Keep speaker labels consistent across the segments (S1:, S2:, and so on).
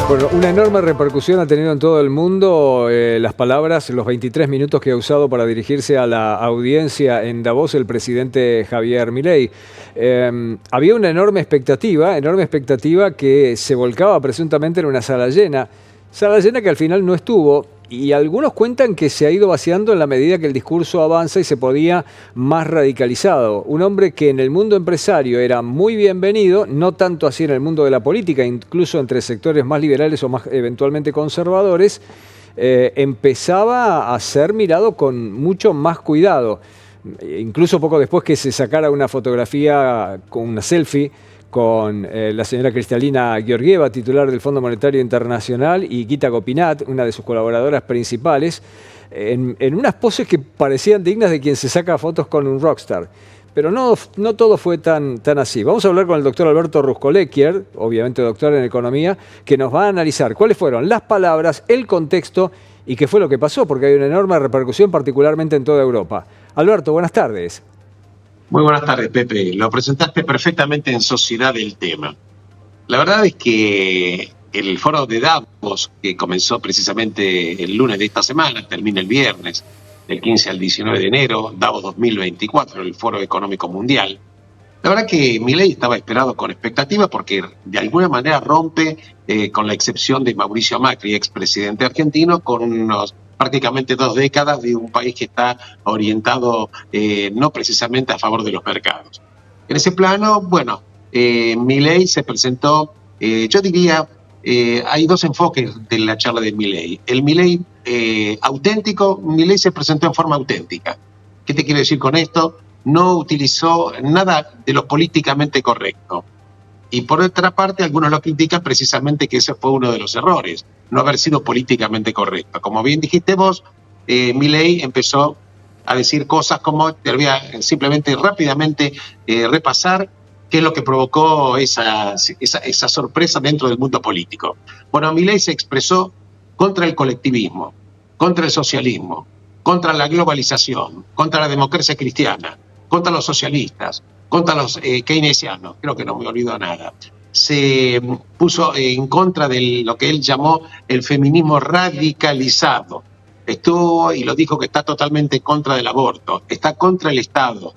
S1: Bueno, una enorme repercusión ha tenido en todo el mundo las palabras, los 23 minutos que ha usado para dirigirse a la audiencia en Davos el presidente Javier Milei. Había una enorme expectativa que se volcaba presuntamente en una sala llena que al final no estuvo. Y algunos cuentan que se ha ido vaciando en la medida que el discurso avanza y se ponía más radicalizado. Un hombre que en el mundo empresario era muy bienvenido, no tanto así en el mundo de la política, incluso entre sectores más liberales o más eventualmente conservadores, empezaba a ser mirado con mucho más cuidado. Incluso poco después que se sacara una fotografía con una selfie con la señora Kristalina Georgieva, titular del Fondo Monetario Internacional, y Gita Gopinath, una de sus colaboradoras principales, en unas poses que parecían dignas de quien se saca fotos con un rockstar. Pero no todo fue tan así. Vamos a hablar con el doctor Alberto Ruscolequier, obviamente doctor en economía, que nos va a analizar cuáles fueron las palabras, el contexto y qué fue lo que pasó, porque hay una enorme repercusión, particularmente en toda Europa. Alberto, buenas tardes.
S2: Muy buenas tardes, Pepe. Lo presentaste perfectamente en sociedad del tema. La verdad es que el foro de Davos, que comenzó precisamente el lunes de esta semana, termina el viernes, del 15 al 19 de enero, Davos 2024, el Foro Económico Mundial. La verdad que Milei estaba esperado con expectativa porque de alguna manera rompe, con la excepción de Mauricio Macri, expresidente argentino, con prácticamente 2 décadas de un país que está orientado no precisamente a favor de los mercados. En ese plano, bueno, Milei se presentó, yo diría, hay 2 enfoques de la charla de Milei. El Milei auténtico, Milei se presentó en forma auténtica. ¿Qué te quiero decir con esto? No utilizó nada de lo políticamente correcto. Y por otra parte, algunos lo critican precisamente que ese fue uno de los errores, no haber sido políticamente correcto. Como bien dijiste vos, Milei empezó a decir cosas como, te voy a simplemente rápidamente repasar qué es lo que provocó esa sorpresa dentro del mundo político. Bueno, Milei se expresó contra el colectivismo, contra el socialismo, contra la globalización, contra la democracia cristiana, contra los socialistas, contra los keynesianos, creo que no me olvido nada. Se puso en contra de lo que él llamó el feminismo radicalizado. Estuvo y lo dijo que está totalmente en contra del aborto, está contra el Estado,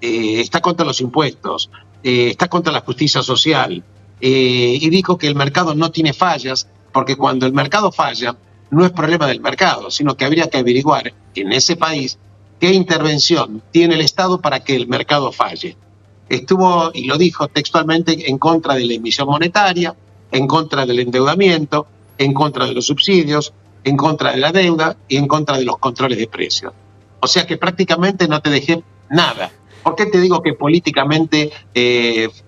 S2: está contra los impuestos, está contra la justicia social, y dijo que el mercado no tiene fallas, porque cuando el mercado falla, no es problema del mercado, sino que habría que averiguar en ese país qué intervención tiene el Estado para que el mercado falle. Estuvo, y lo dijo textualmente, en contra de la emisión monetaria, en contra del endeudamiento, en contra de los subsidios, en contra de la deuda y en contra de los controles de precios. O sea que prácticamente no te dejé nada. ¿Por qué te digo que políticamente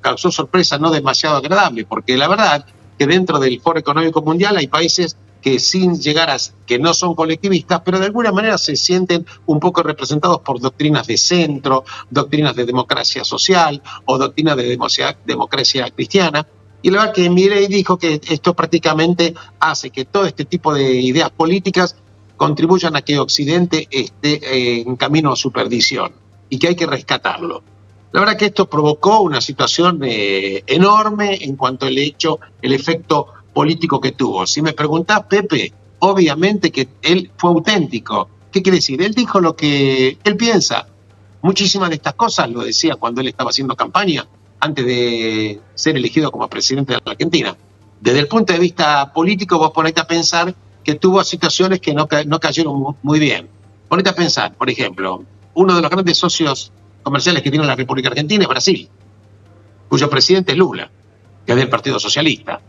S2: causó sorpresa no demasiado agradable? Porque la verdad que dentro del Foro Económico Mundial hay países que sin llegar a que no son colectivistas, pero de alguna manera se sienten un poco representados por doctrinas de centro, doctrinas de democracia social o doctrinas de democracia cristiana. Y la verdad que Milei dijo que esto prácticamente hace que todo este tipo de ideas políticas contribuyan a que Occidente esté en camino a su perdición y que hay que rescatarlo. La verdad que esto provocó una situación enorme en cuanto al hecho, el efecto político que tuvo. Si me preguntás, Pepe, obviamente que él fue auténtico. ¿Qué quiere decir? Él dijo lo que él piensa. Muchísimas de estas cosas lo decía cuando él estaba haciendo campaña, antes de ser elegido como presidente de la Argentina. Desde el punto de vista político, vos ponete a pensar que tuvo situaciones que no cayeron muy bien. Ponete a pensar, por ejemplo, uno de los grandes socios comerciales que tiene la República Argentina es Brasil, cuyo presidente es Lula, que es del Partido Socialista.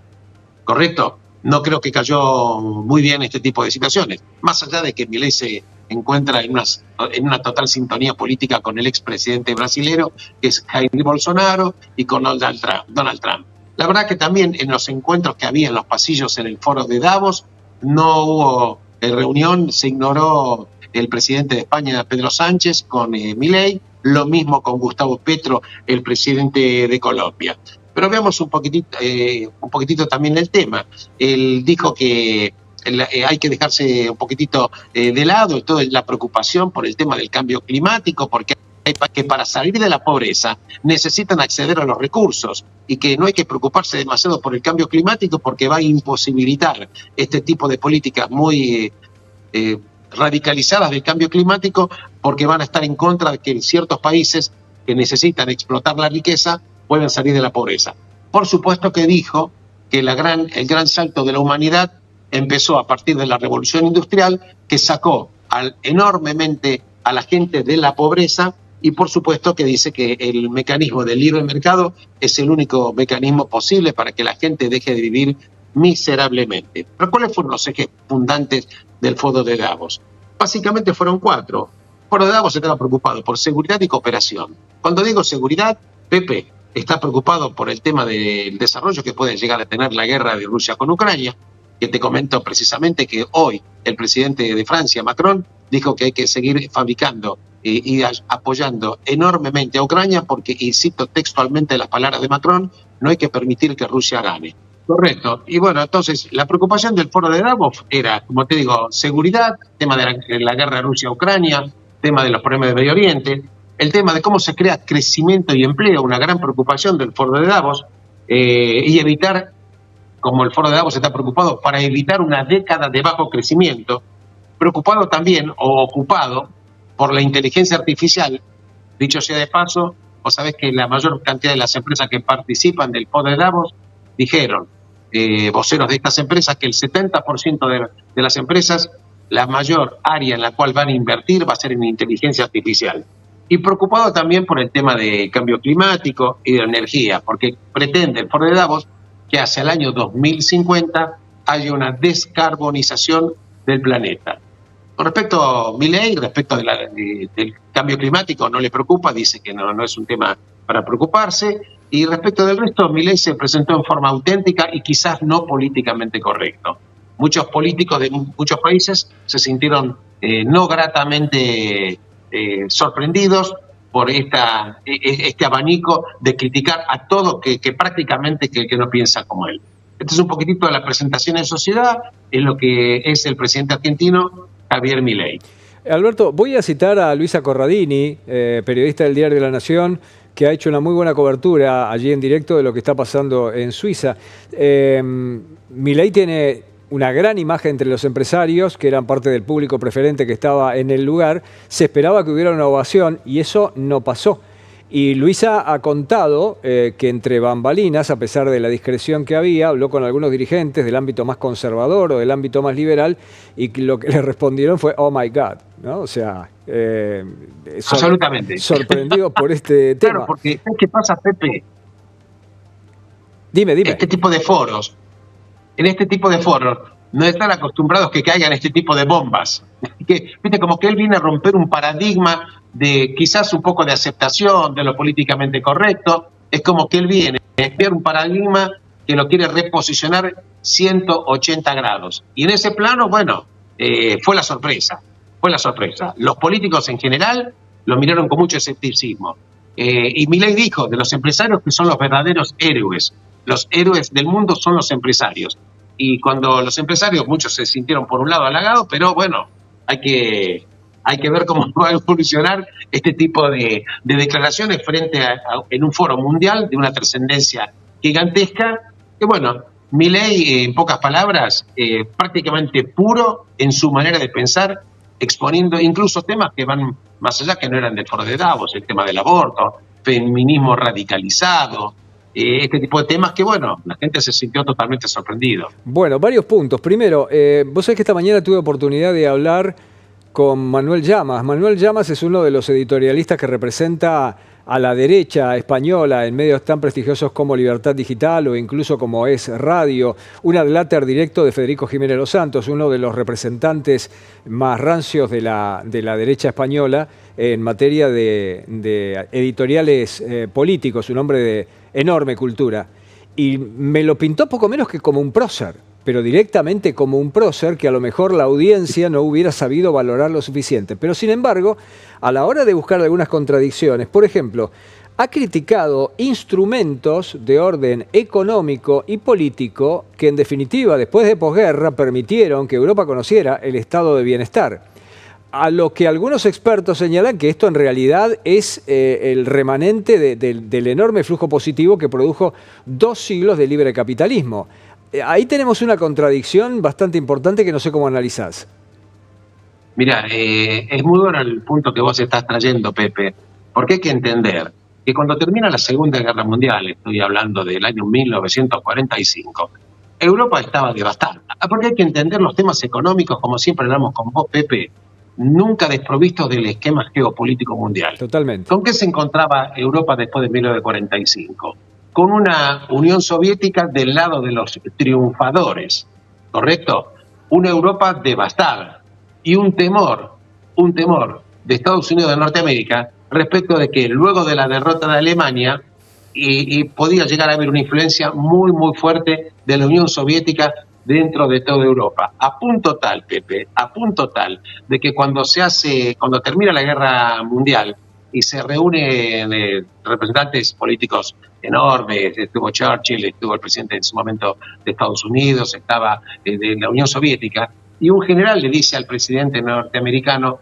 S2: ¿Correcto? No creo que cayó muy bien este tipo de situaciones, más allá de que Milei se encuentra en una total sintonía política con el expresidente brasilero, que es Jair Bolsonaro, y con Donald Trump. La verdad que también en los encuentros que había en los pasillos en el foro de Davos, no hubo reunión, se ignoró el presidente de España, Pedro Sánchez, con Milei, lo mismo con Gustavo Petro, el presidente de Colombia. Pero veamos un poquitito también el tema. Él dijo que hay que dejarse un poquitito de lado toda la preocupación por el tema del cambio climático, porque que para salir de la pobreza necesitan acceder a los recursos y que no hay que preocuparse demasiado por el cambio climático porque va a imposibilitar este tipo de políticas muy radicalizadas del cambio climático, porque van a estar en contra de que ciertos países que necesitan explotar la riqueza puedan salir de la pobreza. Por supuesto que dijo que el gran salto de la humanidad empezó a partir de la revolución industrial, que sacó enormemente a la gente de la pobreza, y por supuesto que dice que el mecanismo del libre mercado es el único mecanismo posible para que la gente deje de vivir miserablemente. Pero ¿cuáles fueron los ejes fundantes del Foro de Davos? Básicamente fueron 4. El Foro de Davos estaba preocupado por seguridad y cooperación. Cuando digo seguridad, Pepe está preocupado por el tema del desarrollo que puede llegar a tener la guerra de Rusia con Ucrania, que te comento precisamente que hoy el presidente de Francia, Macron, dijo que hay que seguir fabricando y apoyando enormemente a Ucrania porque, y cito textualmente las palabras de Macron, no hay que permitir que Rusia gane. Correcto. Y bueno, entonces la preocupación del Foro de Davos era, como te digo, seguridad, tema de la guerra Rusia-Ucrania, tema de los problemas de Medio Oriente, el tema de cómo se crea crecimiento y empleo, una gran preocupación del Foro de Davos, y evitar, como el Foro de Davos está preocupado, para evitar una década de bajo crecimiento, preocupado también o ocupado por la inteligencia artificial. Dicho sea de paso, vos sabés que la mayor cantidad de las empresas que participan del Foro de Davos dijeron, voceros de estas empresas, que el 70% de las empresas, la mayor área en la cual van a invertir va a ser en inteligencia artificial. Y preocupado también por el tema de cambio climático y de energía, porque pretende el Foro de Davos que hacia el año 2050 haya una descarbonización del planeta. Con respecto a Milei, respecto del cambio climático, no le preocupa, dice que no es un tema para preocuparse. Y respecto del resto, Milei se presentó en forma auténtica y quizás no políticamente correcto. Muchos políticos de muchos países se sintieron no gratamente sorprendidos por este abanico de criticar a todo que prácticamente que no piensa como él. Este es un poquitito de la presentación en sociedad en lo que es el presidente argentino, Javier Milei.
S1: Alberto, voy a citar a Luisa Corradini, periodista del Diario de la Nación, que ha hecho una muy buena cobertura allí en directo de lo que está pasando en Suiza. Milei tiene una gran imagen entre los empresarios, que eran parte del público preferente que estaba en el lugar. Se esperaba que hubiera una ovación y eso no pasó. Y Luisa ha contado que entre bambalinas, a pesar de la discreción que había, habló con algunos dirigentes del ámbito más conservador o del ámbito más liberal y lo que le respondieron fue "Oh my God", ¿no? O sea,
S2: absolutamente
S1: sorprendido por este tema.
S2: Claro, porque ¿qué pasa, Pepe?
S1: Dime.
S2: En este tipo de foros no están acostumbrados que caigan este tipo de bombas. Viste, como que él viene a romper un paradigma de quizás un poco de aceptación de lo políticamente correcto. Es como que él viene a cambiar un paradigma que lo quiere reposicionar 180 grados. Y en ese plano, bueno, fue la sorpresa. Los políticos en general lo miraron con mucho escepticismo. Y Milei dijo de los empresarios que son los verdaderos héroes. Los héroes del mundo son los empresarios. Y cuando los empresarios, muchos se sintieron por un lado halagados, pero bueno, hay que ver cómo va a evolucionar este tipo de declaraciones en un foro mundial de una trascendencia gigantesca, que bueno, Milei, en pocas palabras, prácticamente puro en su manera de pensar, exponiendo incluso temas que van más allá, que no eran del Foro de Davos, el tema del aborto, feminismo radicalizado, este tipo de temas que, bueno, la gente se sintió totalmente sorprendido.
S1: Bueno, varios puntos. Primero, vos sabés que esta mañana tuve oportunidad de hablar con Manuel Llamas. Manuel Llamas es uno de los editorialistas que representa a la derecha española en medios tan prestigiosos como Libertad Digital o incluso como Es Radio, un adláter directo de Federico Jiménez Los Santos, uno de los representantes más rancios de la derecha española en materia de editoriales políticos, un hombre de enorme cultura. Y me lo pintó poco menos que como un prócer, pero directamente como un prócer que a lo mejor la audiencia no hubiera sabido valorar lo suficiente. Pero sin embargo, a la hora de buscar algunas contradicciones, por ejemplo, ha criticado instrumentos de orden económico y político que en definitiva, después de posguerra, permitieron que Europa conociera el estado de bienestar. A lo que algunos expertos señalan que esto en realidad es el remanente del enorme flujo positivo que produjo 2 siglos de libre capitalismo. Ahí tenemos una contradicción bastante importante que no sé cómo analizás.
S2: Mira, es muy bueno el punto que vos estás trayendo, Pepe, porque hay que entender que cuando termina la Segunda Guerra Mundial, estoy hablando del año 1945, Europa estaba devastada. Porque hay que entender los temas económicos, como siempre hablamos con vos, Pepe, nunca desprovistos del esquema geopolítico mundial.
S1: Totalmente.
S2: ¿Con qué se encontraba Europa después de 1945? Con una Unión Soviética del lado de los triunfadores, ¿correcto? Una Europa devastada y un temor de Estados Unidos de Norteamérica respecto de que luego de la derrota de Alemania y podía llegar a haber una influencia muy, muy fuerte de la Unión Soviética dentro de toda Europa. A punto tal, Pepe, a punto tal, de que cuando termina la guerra mundial y se reúnen representantes políticos enormes, estuvo Churchill, estuvo el presidente en su momento de Estados Unidos, estaba de la Unión Soviética, y un general le dice al presidente norteamericano: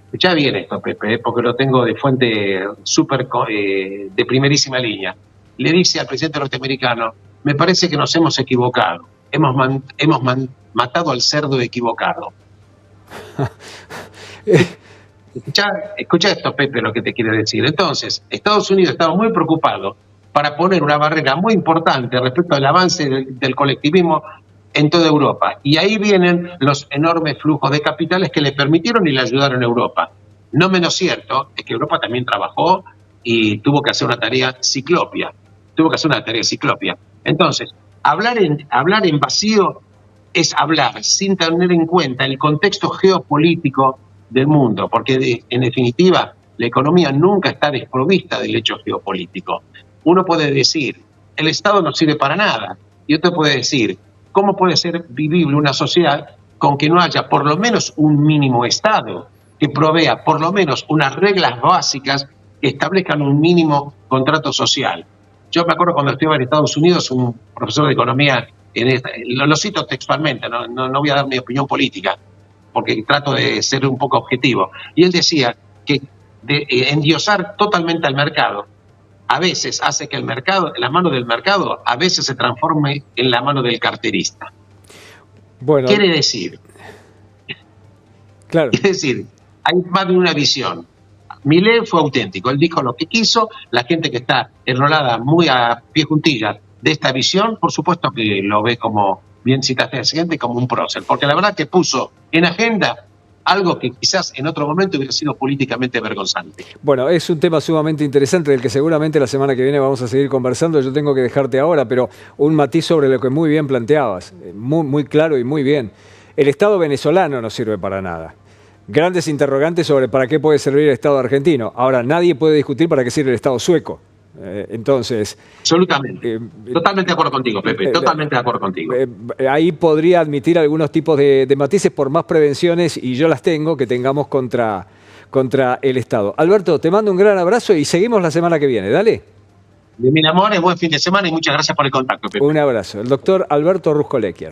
S2: escuchá bien esto, Pepe, porque lo tengo de fuente súper de primerísima línea. Le dice al presidente norteamericano: me parece que nos hemos equivocado. Hemos matado al cerdo equivocado. Escucha esto, Pepe, lo que te quiere decir. Entonces, Estados Unidos estaba muy preocupado para poner una barrera muy importante respecto al avance del colectivismo en toda Europa. Y ahí vienen los enormes flujos de capitales que le permitieron y le ayudaron a Europa. No menos cierto es que Europa también trabajó y tuvo que hacer una tarea ciclopia. Entonces, hablar en vacío es hablar sin tener en cuenta el contexto geopolítico del mundo, porque en definitiva la economía nunca está desprovista del hecho geopolítico. Uno puede decir, el Estado no sirve para nada, y otro puede decir, ¿cómo puede ser vivible una sociedad con que no haya por lo menos un mínimo Estado que provea por lo menos unas reglas básicas que establezcan un mínimo contrato social? Yo me acuerdo cuando estuve en Estados Unidos, un profesor de economía, lo cito textualmente, no voy a dar mi opinión política, porque trato de ser un poco objetivo, y él decía que endiosar totalmente al mercado a veces hace que la mano del mercado a veces se transforme en la mano del carterista.
S1: Bueno,
S2: Quiere decir, hay más de una visión. Milei fue auténtico, él dijo lo que quiso, la gente que está enrolada muy a pie juntillas de esta visión, por supuesto que lo ve, como bien citaste al siguiente, como un prócer, porque la verdad que puso en agenda algo que quizás en otro momento hubiera sido políticamente vergonzante.
S1: Bueno, es un tema sumamente interesante del que seguramente la semana que viene vamos a seguir conversando. Yo tengo que dejarte ahora, pero un matiz sobre lo que muy bien planteabas, muy claro y muy bien. El Estado venezolano no sirve para nada. Grandes interrogantes sobre para qué puede servir el Estado argentino. Ahora, nadie puede discutir para qué sirve el Estado sueco. Entonces...
S2: Absolutamente. Totalmente de acuerdo contigo, Pepe. Totalmente de acuerdo contigo.
S1: Ahí podría admitir algunos tipos de matices por más prevenciones, y yo las tengo, que tengamos contra el Estado. Alberto, te mando un gran abrazo y seguimos la semana que viene. Dale.
S2: De mil amores, buen fin de semana y muchas gracias por el contacto, Pepe.
S1: Un abrazo. El doctor Alberto Ruscolequier.